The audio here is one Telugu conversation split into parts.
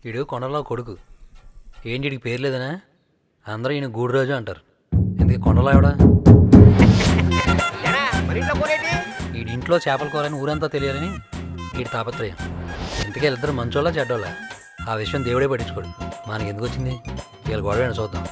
వీడు కొండలో కొడుకు. ఏంటి వీడికి పేరు లేదనా? అందరూ ఈయన గూడురాజు అంటారు. ఎందుకు కొండలో ఎవడా? వీడి ఇంట్లో చేపల కూర అని ఊరంతా తెలియాలని వీడి తాపత్రయం. ఇంతకీ వీళ్ళిద్దరు మంచోళ్ళ చెడ్డోళ్ళ ఆ విషయం దేవుడే పట్టించుకోడు. మనకి ఎందుకు వచ్చింది? వీళ్ళ గొడవ చూద్దాం.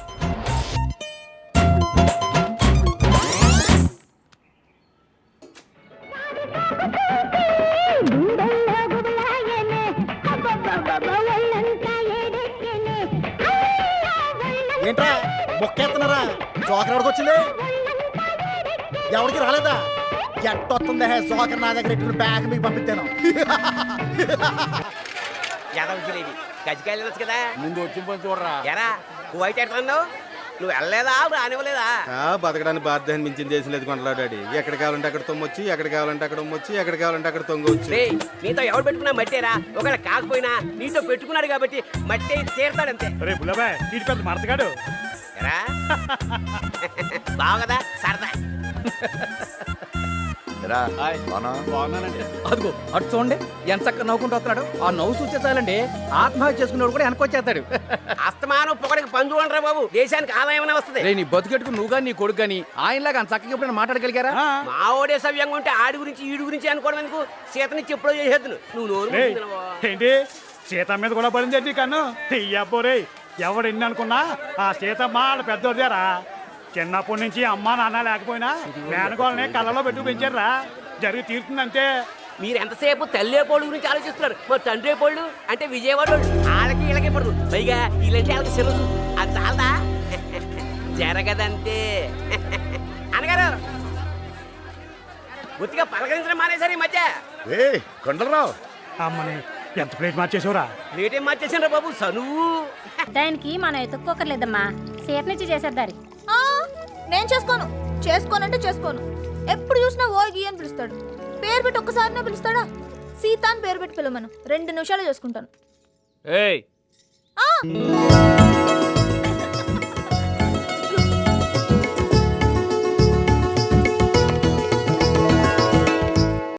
ఏంట్రా మొక్కేస్తున్నారా? జోకర్ ఎవరికి వచ్చింది? ఎవరికి రాలేదా? ఎట్టొస్తుందా జోకర్ నా దగ్గర ఎట్టు బ్యాగ్ మీకు పంపిస్తాను. గజ్జికాయలు కదా ముందు వచ్చి పని చూడరా. ఎరా కువైట్ ఎట్లా నువ్వు వెళ్ళలేదా రానివ్వలేదా? బతకడానికి బాధ్యత మించిన చేసిన లేదు కొండలా డాడీ. ఎక్కడ కావాలంటే అక్కడ తొమ్మొచ్చి, ఎక్కడ కావాలంటే అక్కడ ఉమ్మొచ్చి, ఎక్కడ కావాలంటే అక్కడ తొంగొచ్చి. నీతో ఎవరు పెట్టుకున్నా మట్టేరా? ఒకవేళ కాకపోయినా నీతో పెట్టుకున్నాడు కాబట్టి మట్టే తీరుతాడంతే. రే బుల్లబాయ్ వీడి పెద్ద మరతగాడు. ఎరా బావు కదా సరదా. అదిగో అటు చూడండి ఎంత చక్కగా నవ్వుకుంటూ వస్తున్నాడు. ఆ నవ్వు చూస్తే చాలండి ఆత్మహత్య చేసుకున్నాడు కూడా వెనకొచ్చేస్తాడు. అస్తమానం పొగడికి పని చూడండి బాబు, దేశానికి ఆదాయం వస్తుంది. నీ బతుకెట్టుకు నువ్వు కానీ నీ కొడుకు కానీ ఆయనలాగా అంత చక్కగా ఎప్పుడైనా మాట్లాడగలిగారా? మా ఓడే సవ్యంగా ఉంటే ఆడి గురించి ఈడి గురించి అనుకోవడం ఎందుకు? సీతనిచ్చి ఎప్పుడో చేసేద్దును. నువ్వు నోరు ఏంటి సీత మీద కూడా పడింది కన్ను తీయపోరే. ఎవడు ఎన్ని అనుకున్నా ఆ సీతమ్మ ఆడ పెద్దోడిదారా. చిన్నప్పటి నుంచి అమ్మా నాన్న లేకపోయినా మేనగోళ్ళని కళ్ళలో పెట్టు పెంచారా. జరిగి తీరుతుందంటే. మీరు ఎంతసేపు తల్లి పోళ్ళు గురించి ఆలోచిస్తున్నారు, మరి తండ్రి పోళ్ళు అంటే విజయవాడ వాళ్ళకి వీళ్ళకి పడదు. పైగా వీళ్ళంటే వాళ్ళకి సిరసు. అది చాలదా? జరగదంతే. అనగారు గుర్తిగా పలకరించడం మానేశారు ఈ మధ్య. కొండలరావు అమ్మని ఎంత ప్లేట్ మార్చేసావురా? ప్లేట్ ఏం మార్చేసారా బాబు? సనువు దానికి మనం ఎత్తుక్కోకర్లేదమ్మా, సీతనిచ్చి చేసేద్దారి. నేను చేసుకోనంటే చేసుకోను. ఎప్పుడు చూసినా ఓగి అని పిలుస్తాడు. పేరు పెట్టి ఒక్కసారినే పిలుస్తాడా? సీత అని పేరు పెట్టి పిలవమను, 2 నిమిషాలు చేసుకుంటాను. ఏయ్